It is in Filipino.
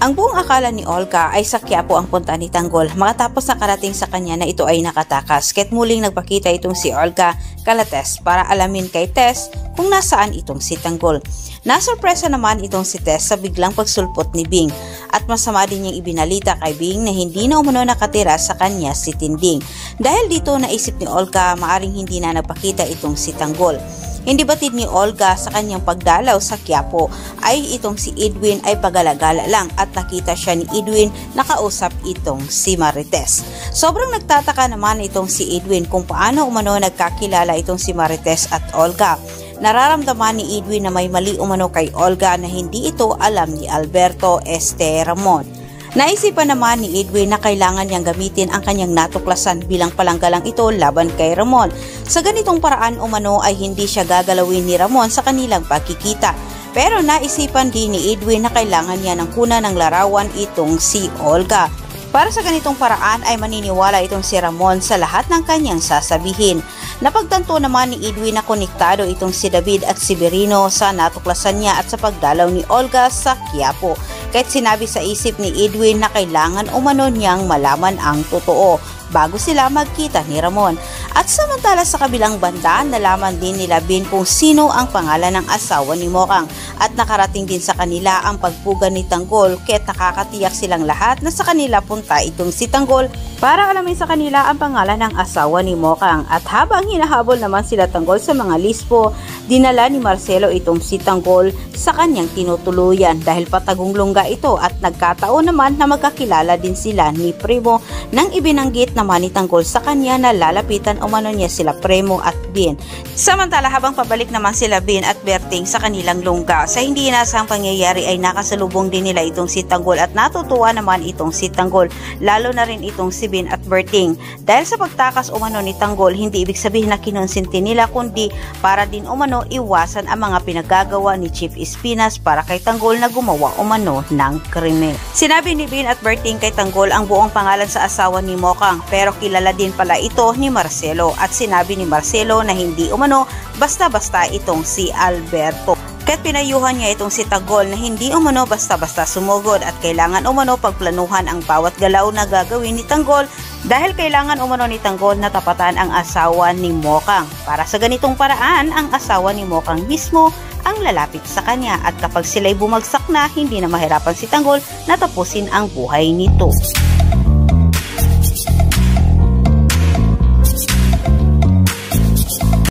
Ang buong akala ni Olga ay sa Quiapo ang punta ni Tanggol makatapos nakarating sa kanya na ito ay nakatakas. Kaya't muling nagpakita itong si Olga kala Tess para alamin kay Tess kung nasaan itong si Tanggol. Nasurpresa naman itong si Tess sa biglang pagsulpot ni Bing at masama din niyang ibinalita kay Bing na hindi na umano nakatira sa kanya si Tinding. Dahil dito naisip ni Olga maaring hindi na nagpakita itong si Tanggol. Hindi batid ni Olga sa kanyang pagdalaw sa Quiapo ay itong si Edwin ay pagalagala lang at nakita siya ni Edwin nakausap itong si Marites. Sobrang nagtataka naman itong si Edwin kung paano umano nagkakilala itong si Marites at Olga. Nararamdaman ni Edwin na may mali umano kay Olga na hindi ito alam ni Alberto Ramon. Naisipan naman ni Edwin na kailangan niyang gamitin ang kanyang natuklasan bilang palanggalang ito laban kay Ramon. Sa ganitong paraan umano ay hindi siya gagalawin ni Ramon sa kanilang pagkikita. Pero naisipan din ni Edwin na kailangan niya ng kuna ng larawan itong si Olga. Para sa ganitong paraan ay maniniwala itong si Ramon sa lahat ng kanyang sasabihin. Napagtanto naman ni Edwin na konektado itong si David at si Berino sa natuklasan niya at sa pagdalaw ni Olga sa Quiapo. Kahit sinabi sa isip ni Edwin na kailangan umano niyang malaman ang totoo bago sila magkita ni Ramon. At samantala sa kabilang banda, nalaman din nila Bin kung sino ang pangalan ng asawa ni Mokang at nakarating din sa kanila ang pagpugan ni Tanggol kaya't nakakatiyak silang lahat na sa kanila punta itong si Tanggol para alamin sa kanila ang pangalan ng asawa ni Mokang. At habang hinahabol naman sila Tanggol sa mga lispo, dinala ni Marcelo itong si Tanggol sa kanyang tinutuluyan dahil patagong lungga ito at nagkataon naman na magkakilala din sila ni Primo nang ibinanggit naman ni Tanggol sa kanya na lalapitan umano niya sila Primo at Bin. Samantala habang pabalik naman sila Bin at Berting sa kanilang lungga, sa hindi inasahang pangyayari ay nakasalubong din nila itong si Tanggol at natutuwa naman itong si Tanggol, lalo na rin itong si Bin at Berting. Dahil sa pagtakas umano ni Tanggol, hindi ibig sabihin na kinonsinti nila kundi para din umano iwasan ang mga pinagagawa ni Chief Espinas para kay Tanggol na gumawa umano ng krimen. Sinabi ni Bin at Berting kay Tanggol ang buong pangalan sa asawa ni Mokang pero kilala din pala ito ni Marcelo at sinabi ni Marcelo na hindi umano basta-basta itong si Alberto. Kaya't pinayuhan niya itong si Tanggol na hindi umano basta-basta sumugod at kailangan umano pagplanuhan ang bawat galaw na gagawin ni Tanggol dahil kailangan umano ni Tanggol na tapatan ang asawa ni Mokang. Para sa ganitong paraan, ang asawa ni Mokang mismo ang lalapit sa kanya at kapag sila'y bumagsak na, hindi na mahirapan si Tanggol na tapusin ang buhay nito.